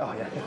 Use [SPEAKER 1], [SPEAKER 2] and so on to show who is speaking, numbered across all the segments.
[SPEAKER 1] Oh, yeah.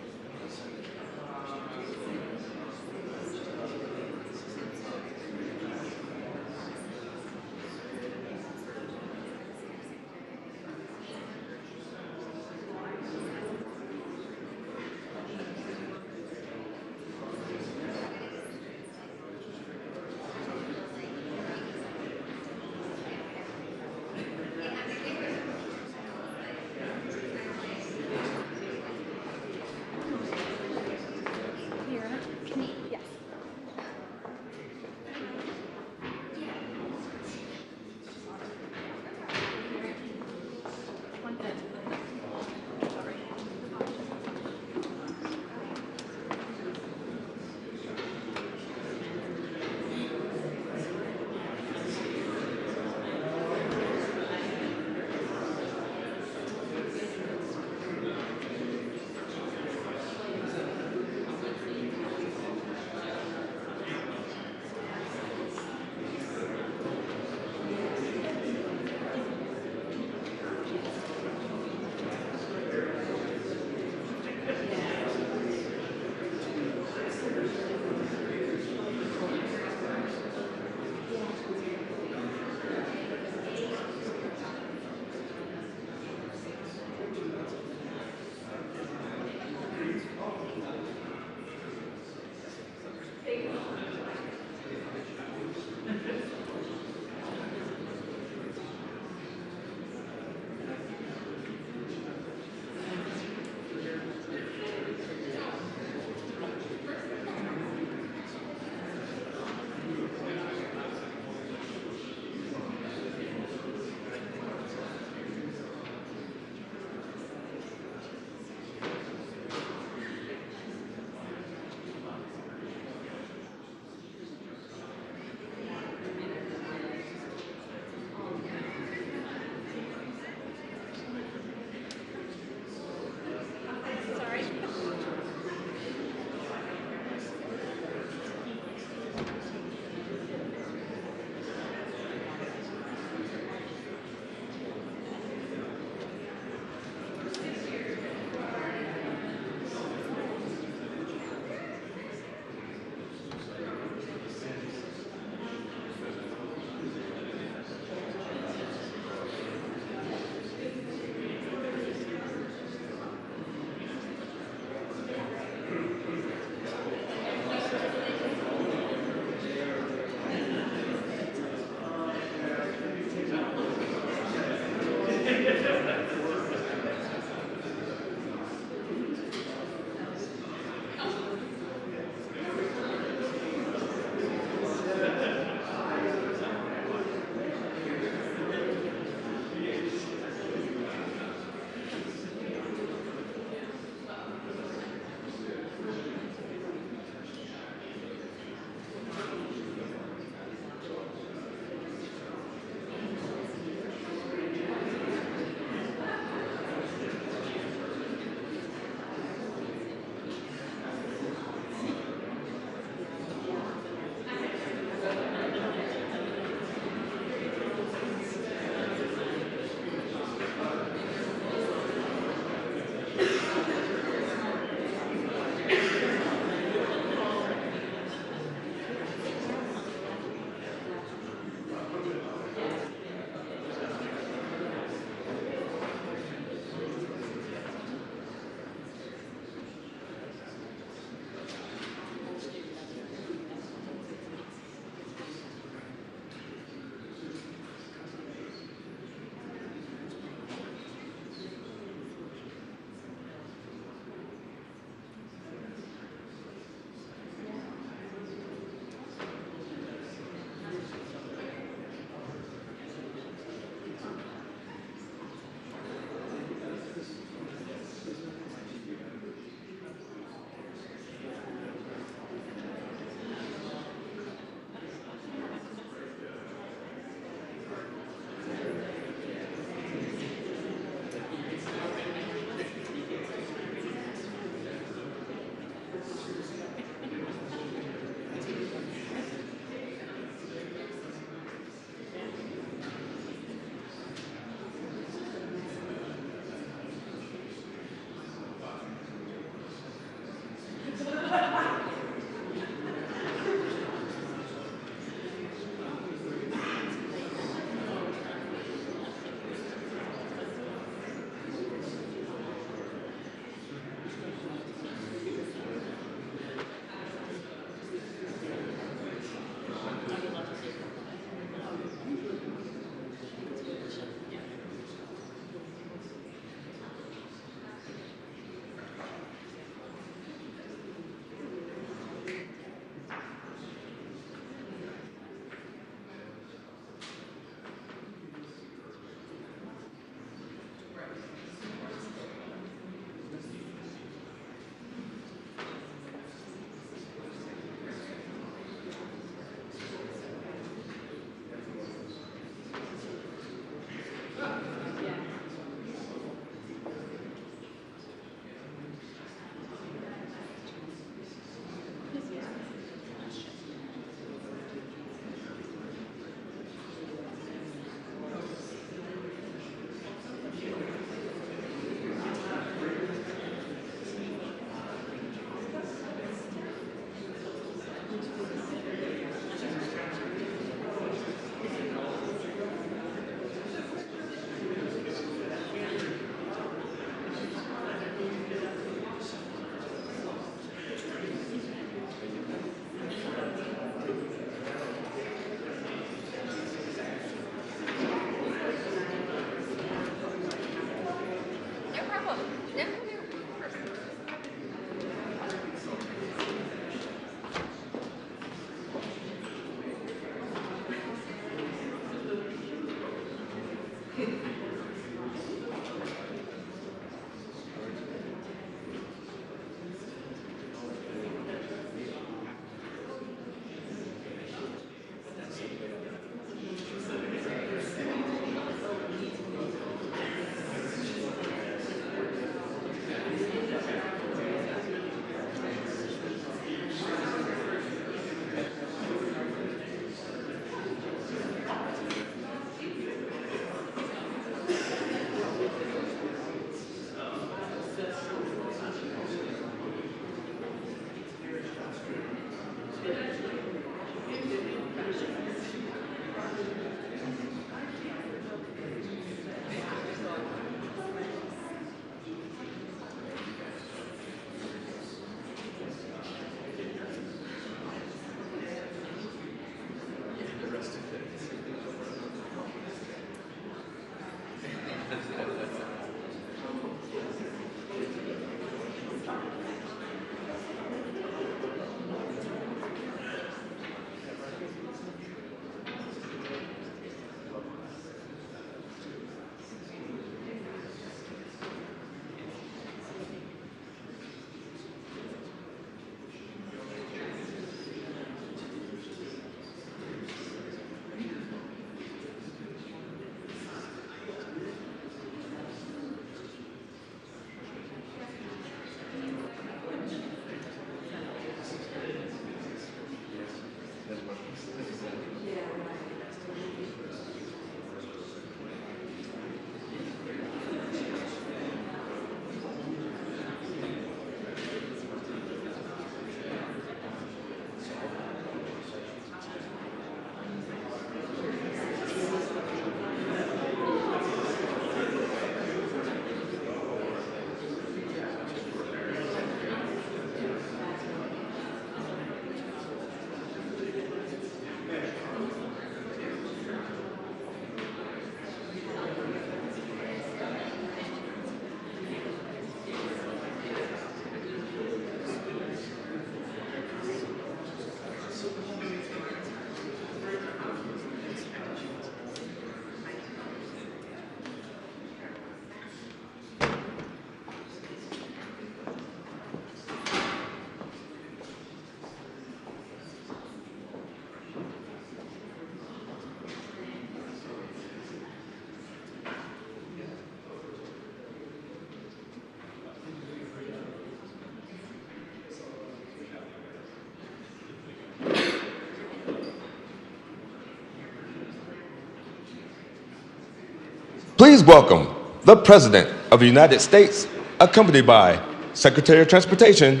[SPEAKER 1] Please welcome the President of the United States, accompanied by Secretary of Transportation,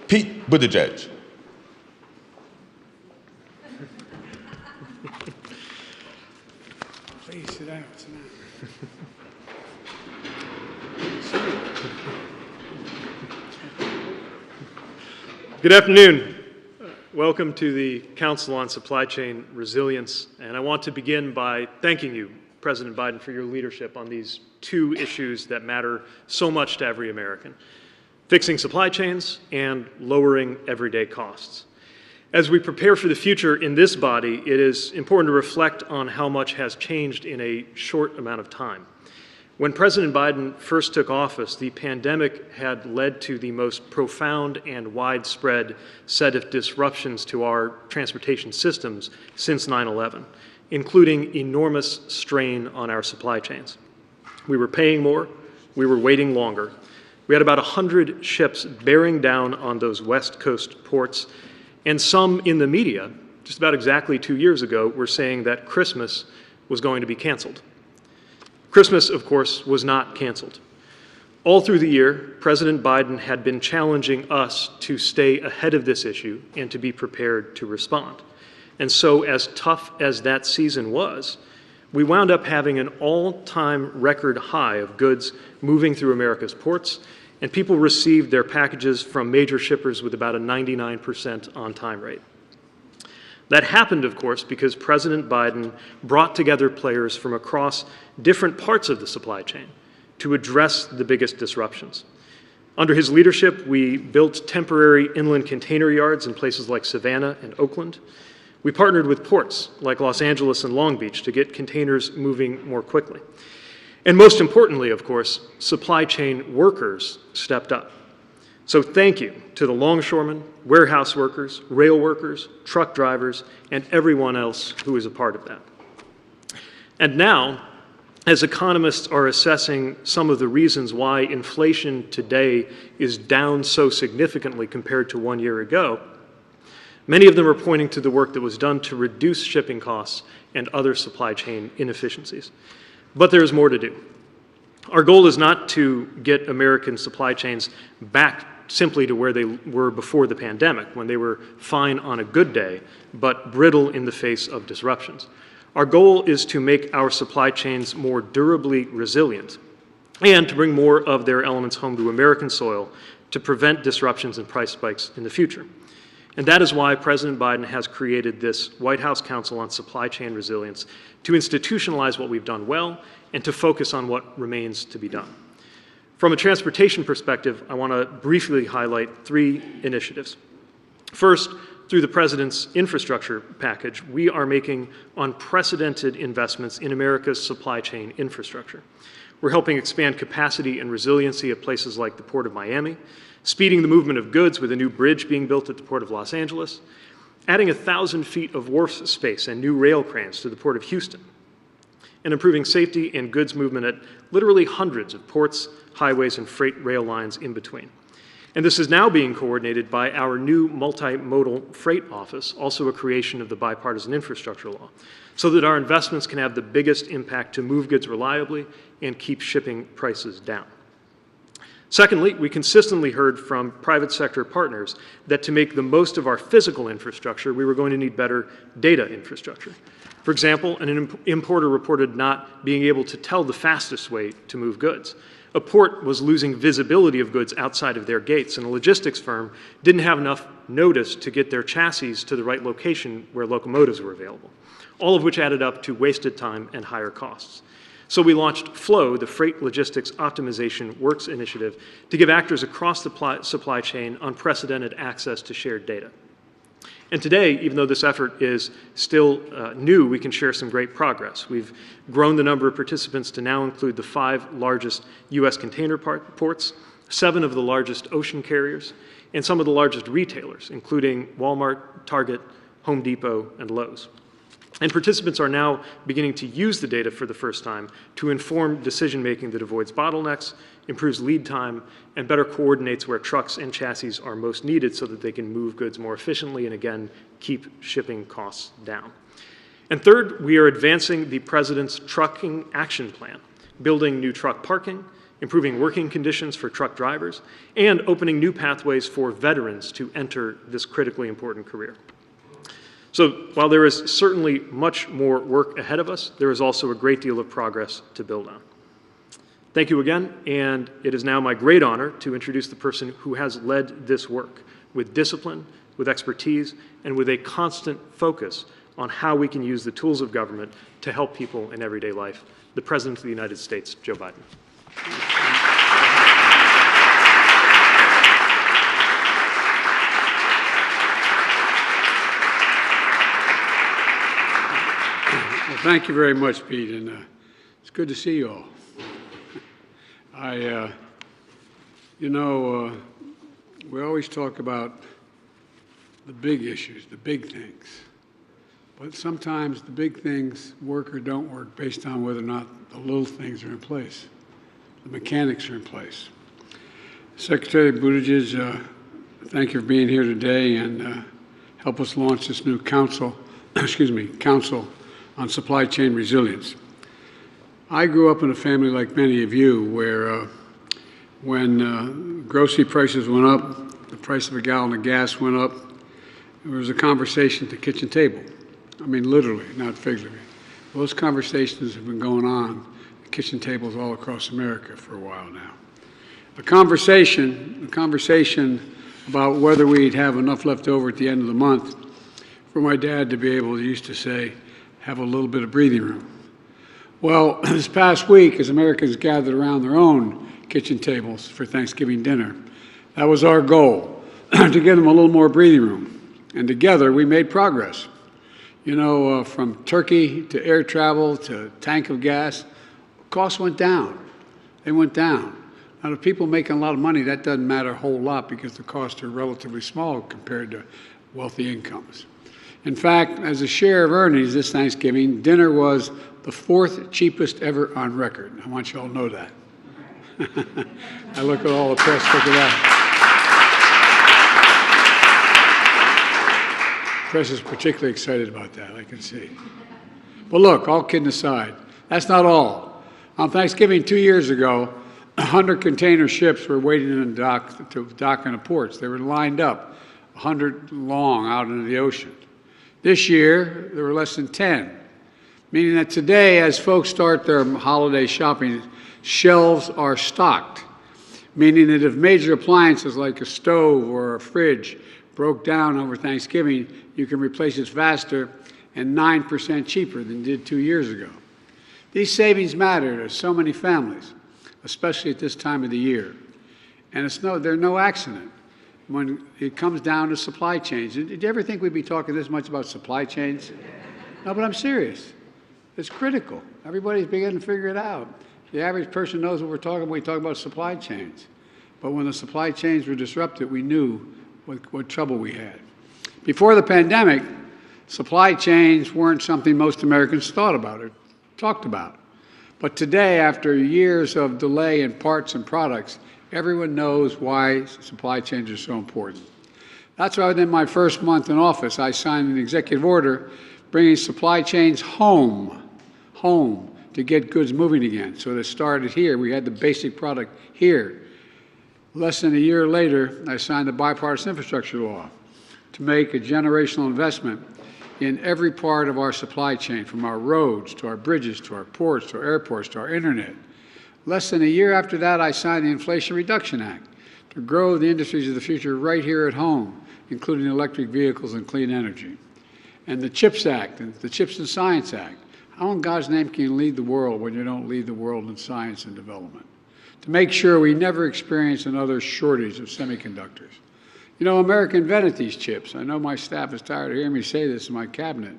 [SPEAKER 1] Pete Buttigieg.
[SPEAKER 2] Please sit down. Sit down. Good afternoon. Welcome to the Council on Supply Chain Resilience, and I want to begin by thanking you, President Biden, for your leadership on these two issues that matter so much to every American: fixing supply chains and lowering everyday costs. As we prepare for the future in this body, it is important to reflect on how much has changed in a short amount of time. When President Biden first took office, the pandemic had led to the most profound and widespread set of disruptions to our transportation systems since 9/11, including enormous strain on our supply chains. We were paying more, we were waiting longer. We had about 100 ships bearing down on those West Coast ports, and some in the media, just about exactly 2 years ago, were saying that Christmas was going to be canceled. Christmas, of course, was not canceled. All through the year, President Biden had been challenging us to stay ahead of this issue and to be prepared to respond. And so, as tough as that season was, we wound up having an all-time record high of goods moving through America's ports, and people received their packages from major shippers with about a 99% on-time rate. That happened, of course, because President Biden brought together players from across different parts of the supply chain to address the biggest disruptions. Under his leadership, we built temporary inland container yards in places like Savannah and Oakland. We partnered with ports like Los Angeles and Long Beach to get containers moving more quickly. And most importantly, of course, supply chain workers stepped up. So thank you to the longshoremen, warehouse workers, rail workers, truck drivers, and everyone else who is a part of that. And now, as economists are assessing some of the reasons why inflation today is down so significantly compared to 1 year ago, many of them are pointing to the work that was done to reduce shipping costs and other supply chain inefficiencies. But there is more to do. Our goal is not to get American supply chains back simply to where they were before the pandemic, when they were fine on a good day, but brittle in the face of disruptions. Our goal is to make our supply chains more durably resilient and to bring more of their elements home to American soil to prevent disruptions and price spikes in the future. And that is why President Biden has created this White House Council on Supply Chain Resilience to institutionalize what we've done well and to focus on what remains to be done. From a transportation perspective, I want to briefly highlight 3 initiatives. First, through the President's infrastructure package, we are making unprecedented investments in America's supply chain infrastructure. We're helping expand capacity and resiliency at places like the Port of Miami, speeding the movement of goods with a new bridge being built at the Port of Los Angeles, adding 1,000 feet of wharf space and new rail cranes to the Port of Houston, and improving safety and goods movement at literally hundreds of ports, highways, and freight rail lines in between. And this is now being coordinated by our new multimodal freight office, also a creation of the bipartisan infrastructure law, so that our investments can have the biggest impact to move goods reliably and keep shipping prices down. Secondly, we consistently heard from private sector partners that to make the most of our physical infrastructure, we were going to need better data infrastructure. For example, an importer reported not being able to tell the fastest way to move goods. A port was losing visibility of goods outside of their gates, and a logistics firm didn't have enough notice to get their chassis to the right location where locomotives were available, all of which added up to wasted time and higher costs. So we launched FLOW, the Freight Logistics Optimization Works Initiative, to give actors across the supply chain unprecedented access to shared data. And today, even though this effort is still new, we can share some great progress. We've grown the number of participants to now include the 5 largest U.S. container ports, 7 of the largest ocean carriers, and some of the largest retailers, including Walmart, Target, Home Depot, and Lowe's. And participants are now beginning to use the data for the first time to inform decision-making that avoids bottlenecks, improves lead time, and better coordinates where trucks and chassis are most needed so that they can move goods more efficiently and, again, keep shipping costs down. And third, we are advancing the President's Trucking Action Plan, building new truck parking, improving working conditions for truck drivers, and opening new pathways for veterans to enter this critically important career. So while there is certainly much more work ahead of us, there is also a great deal of progress to build on. Thank you again, and it is now my great honor to introduce the person who has led this work with discipline, with expertise, and with a constant focus on how we can use the tools of government to help people in everyday life, the President of the United States, Joe Biden.
[SPEAKER 3] Well, thank you very much, Pete, and it's good to see you all. We always talk about the big issues, the big things, but sometimes the big things work or don't work based on whether or not the little things are in place, the mechanics are in place. Secretary Buttigieg, thank you for being here today and help us launch this new Council on Supply Chain Resilience. I grew up in a family like many of you where when grocery prices went up, the price of a gallon of gas went up, there was a conversation at the kitchen table. I mean, literally, not figuratively. Those conversations have been going on at kitchen tables all across America for a while now. A conversation about whether we'd have enough left over at the end of the month for my dad to be able to, used to say, have a little bit of breathing room. Well, this past week, as Americans gathered around their own kitchen tables for Thanksgiving dinner, that was our goal, to give them a little more breathing room. And together, we made progress. You know, from turkey to air travel to tank of gas, Costs went down. They went down. Now, to people making a lot of money, that doesn't matter a whole lot because the costs are relatively small compared to wealthy incomes. In fact, as a share of earnings this Thanksgiving, dinner was the 4th cheapest ever on record. I want you all to know that. I look at all the press, look at that. The press is particularly excited about that, I can see. But look, all kidding aside, that's not all. On Thanksgiving 2 years ago, 100 container ships were waiting in to dock in the ports. They were lined up, 100 long out into the ocean. This year, there were less than 10, meaning that today, as folks start their holiday shopping, shelves are stocked, meaning that if major appliances like a stove or a fridge broke down over Thanksgiving, you can replace it faster and 9% cheaper than did 2 years ago. These savings matter to so many families, especially at this time of the year. And they're no accident when it comes down to supply chains. Did you ever think we'd be talking this much about supply chains? No, but I'm serious. It's critical. Everybody's beginning to figure it out. The average person knows what we're talking about when we talk about supply chains. But when the supply chains were disrupted, we knew what trouble we had. Before the pandemic, supply chains weren't something most Americans thought about or talked about. But today, after years of delay in parts and products, everyone knows why supply chains are so important. That's why within my first month in office, I signed an executive order bringing supply chains home to get goods moving again. So it started here. We had the basic product here. Less than a year later, I signed the bipartisan infrastructure law to make a generational investment in every part of our supply chain, from our roads to our bridges to our ports to our airports to our internet. Less than a year after that, I signed the Inflation Reduction Act to grow the industries of the future right here at home, including electric vehicles and clean energy. And the CHIPS Act and the CHIPS and Science Act. How in God's name can you lead the world when you don't lead the world in science and development? To make sure we never experience another shortage of semiconductors. You know, America invented these chips. I know my staff is tired of hearing me say this in my cabinet,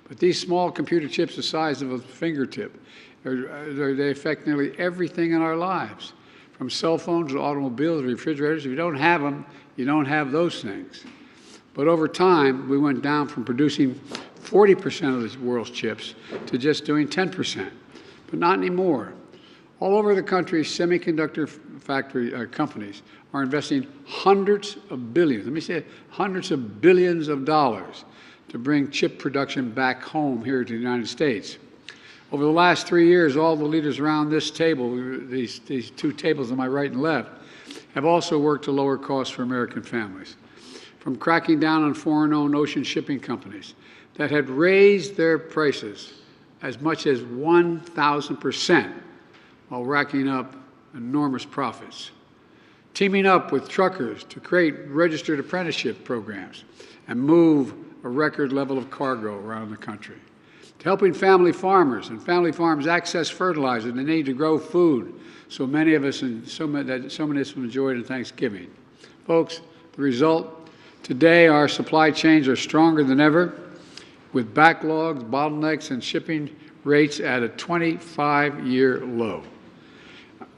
[SPEAKER 3] but these small computer chips the size of a fingertip, they affect nearly everything in our lives, from cell phones to automobiles, refrigerators. If you don't have them, you don't have those things. But over time, we went down from producing 40% of the world's chips to just doing 10%, but not anymore. All over the country, semiconductor factory companies are investing hundreds of billions, let me say it, hundreds of billions of dollars to bring chip production back home here to the United States. Over the last 3 years, all the leaders around this table, these two tables on my right and left, have also worked to lower costs for American families. From cracking down on foreign-owned ocean shipping companies that had raised their prices as much as 1,000% while racking up enormous profits. Teaming up with truckers to create registered apprenticeship programs and move a record level of cargo around the country. To helping family farmers and family farms access fertilizer they need to grow food so many of us enjoyed in Thanksgiving. Folks, the result, today our supply chains are stronger than ever, with backlogs, bottlenecks, and shipping rates at a 25-year low.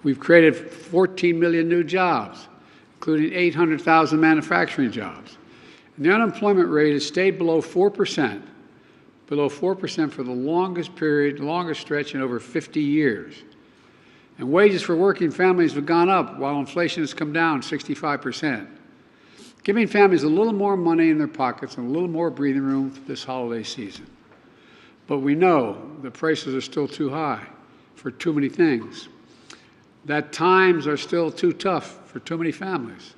[SPEAKER 3] We've created 14 million new jobs, including 800,000 manufacturing jobs. And the unemployment rate has stayed below 4% for the longest stretch in over 50 years. And wages for working families have gone up while inflation has come down 65%. Giving families a little more money in their pockets and a little more breathing room for this holiday season. But we know the prices are still too high for too many things. That times are still too tough for too many families.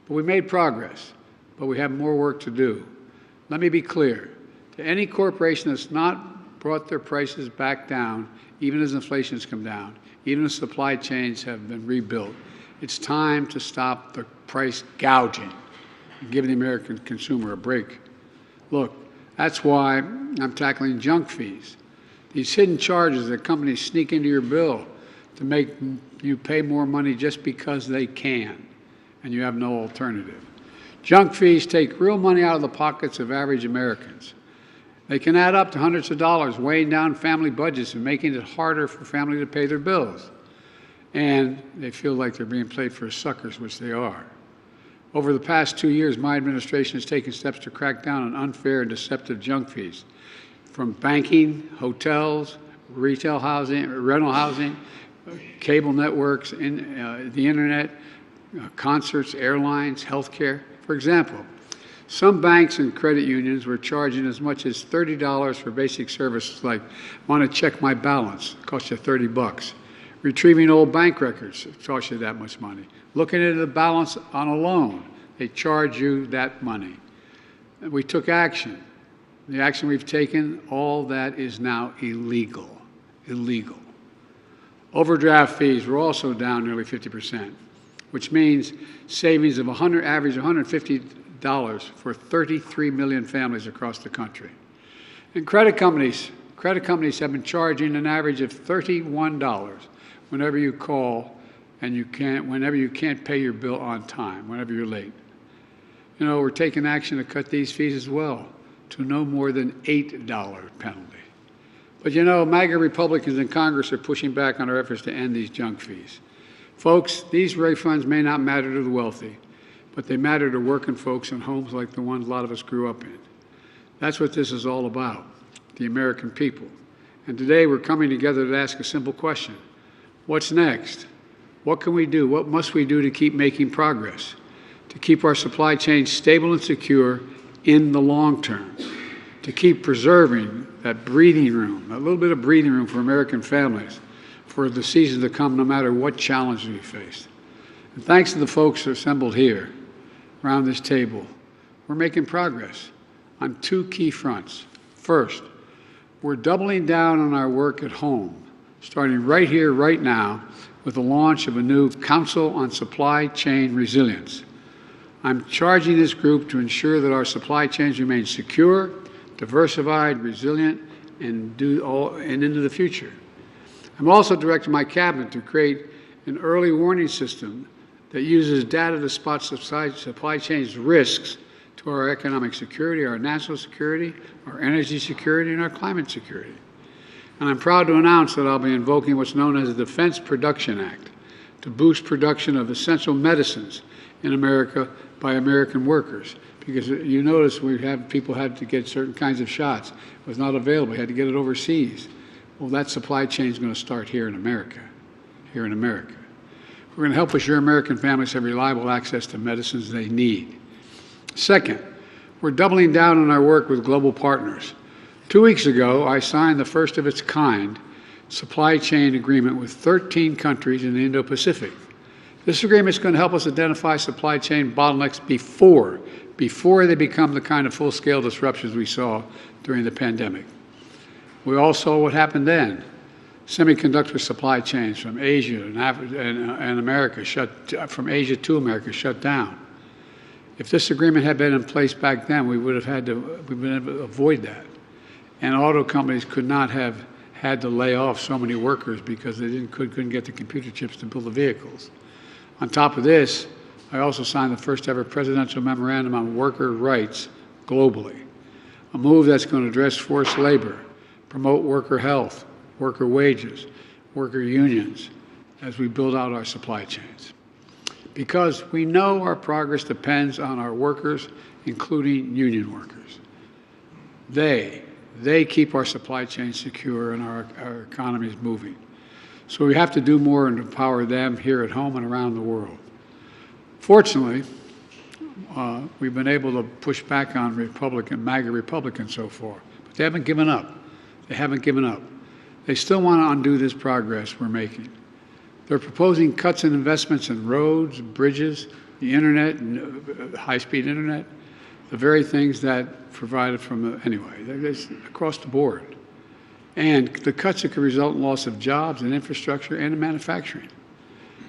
[SPEAKER 3] But we made progress, but we have more work to do. Let me be clear. To any corporation that's not brought their prices back down, even as inflation has come down, even as supply chains have been rebuilt, it's time to stop the price gouging and give the American consumer a break. Look, that's why I'm tackling junk fees, these hidden charges that companies sneak into your bill to make you pay more money just because they can, and you have no alternative. Junk fees take real money out of the pockets of average Americans. They can add up to hundreds of dollars, weighing down family budgets and making it harder for families to pay their bills. And they feel like they're being played for suckers, which they are. Over the past 2 years, my administration has taken steps to crack down on unfair and deceptive junk fees, from banking, hotels, retail housing, rental housing, cable networks, the internet, concerts, airlines, healthcare. For example, some banks and credit unions were charging as much as $30 for basic services like, want to check my balance, it costs you $30. Retrieving old bank records, it costs you that much money. Looking at the balance on a loan, they charge you that money. And we took action. The action we've taken, all that is now illegal. Illegal. Overdraft fees were also down nearly 50%, which means savings of average $150 for 33 million families across the country. And credit companies have been charging an average of $31 whenever you call and whenever you can't pay your bill on time, whenever you're late. You know, we're taking action to cut these fees as well to no more than $8 penalty. But you know, MAGA Republicans in Congress are pushing back on our efforts to end these junk fees. Folks, these refunds may not matter to the wealthy, but they matter to working folks in homes like the ones a lot of us grew up in. That's what this is all about, the American people. And today we're coming together to ask a simple question. What's next? What can we do? What must we do to keep making progress? To keep our supply chain stable and secure in the long term? To keep preserving that breathing room, a little bit of breathing room for American families for the seasons to come, no matter what challenges we face. And thanks to the folks assembled here around this table, we're making progress on two key fronts. First, we're doubling down on our work at home, starting right here, right now, with the launch of a new Council on Supply Chain Resilience. I'm charging this group to ensure that our supply chains remain secure, diversified, resilient, and into the future. I'm also directing my cabinet to create an early warning system that uses data to spot supply chains risks to our economic security, our national security, our energy security, and our climate security. And I'm proud to announce that I'll be invoking what's known as the Defense Production Act to boost production of essential medicines in America by American workers. Because you notice people had to get certain kinds of shots. It was not available. We had to get it overseas. Well, that supply chain is going to start here in America. Here in America. We're going to help assure American families have reliable access to medicines they need. Second, we're doubling down on our work with global partners. 2 weeks ago, I signed the first of its kind supply chain agreement with 13 countries in the Indo-Pacific. This agreement is going to help us identify supply chain bottlenecks before they become the kind of full-scale disruptions we saw during the pandemic. We all saw what happened then. Semiconductor supply chains from Asia and America from Asia to America shut down. If this agreement had been in place back then, we've been able to avoid that. And auto companies could not have had to lay off so many workers because they couldn't get the computer chips to build the vehicles. On top of this, I also signed the first ever presidential memorandum on worker rights globally, a move that's going to address forced labor, promote worker health, worker wages, worker unions, as we build out our supply chains. Because we know our progress depends on our workers, including union workers. They keep our supply chain secure and our economies moving. So we have to do more and empower them here at home and around the world. Fortunately, we've been able to push back on MAGA Republicans so far, but they haven't given up. They haven't given up. They still want to undo this progress we're making. They're proposing cuts in investments in roads, bridges, the internet, and high-speed internet, the very things that provided anyway, it's across the board. And the cuts that could result in loss of jobs and infrastructure and in manufacturing.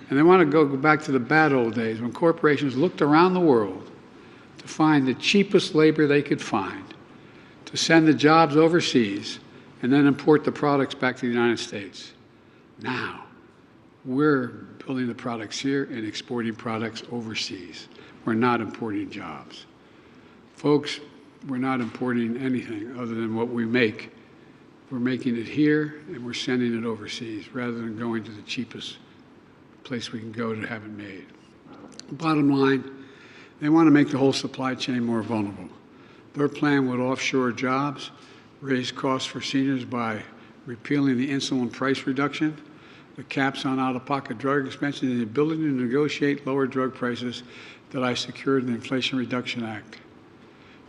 [SPEAKER 3] And they want to go back to the bad old days when corporations looked around the world to find the cheapest labor they could find, to send the jobs overseas, and then import the products back to the United States. Now, we're building the products here and exporting products overseas. We're not importing jobs. Folks, we're not importing anything other than what we make. We're making it here and we're sending it overseas rather than going to the cheapest place we can go to have it made. Bottom line, they want to make the whole supply chain more vulnerable. Their plan would offshore jobs, raise costs for seniors by repealing the insulin price reduction, the caps on out-of-pocket drug expenses, and the ability to negotiate lower drug prices that I secured in the Inflation Reduction Act.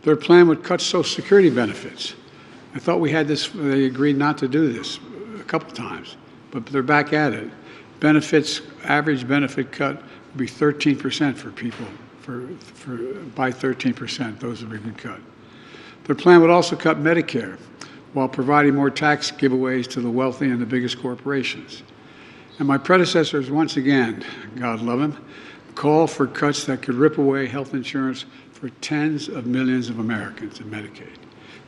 [SPEAKER 3] Their plan would cut Social Security benefits. I thought we had this, they agreed not to do this a couple times, but they're back at it. Benefits, average benefit cut would be 13% for people, by 13%, those would be cut. Their plan would also cut Medicare while providing more tax giveaways to the wealthy and the biggest corporations. And my predecessors, once again, God love him, called for cuts that could rip away health insurance for tens of millions of Americans in Medicaid.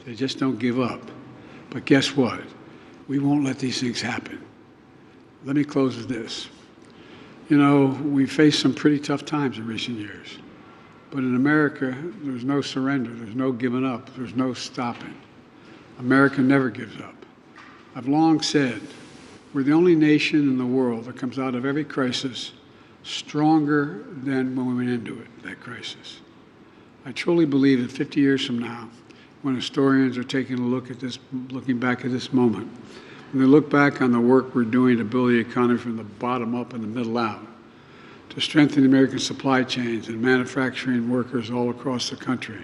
[SPEAKER 3] They just don't give up. But guess what? We won't let these things happen. Let me close with this. You know, we faced some pretty tough times in recent years. But in America, there's no surrender, there's no giving up, there's no stopping. America never gives up. I've long said we're the only nation in the world that comes out of every crisis stronger than when we went into it, that crisis. I truly believe that 50 years from now, when historians are taking a look at this, looking back at this moment, when they look back on the work we're doing to build the economy from the bottom up and the middle out, to strengthen the American supply chains and manufacturing workers all across the country,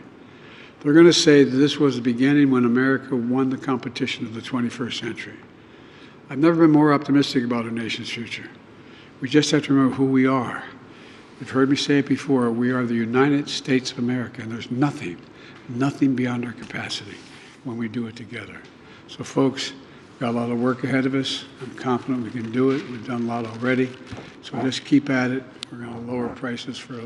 [SPEAKER 3] they're going to say that this was the beginning when America won the competition of the 21st century. I've never been more optimistic about our nation's future. We just have to remember who we are. You've heard me say it before, we are the United States of America, and there's nothing beyond our capacity when we do it together. So folks, we've got a lot of work ahead of us. I'm confident we can do it. We've done a lot already. So just keep at it. We're going to lower prices for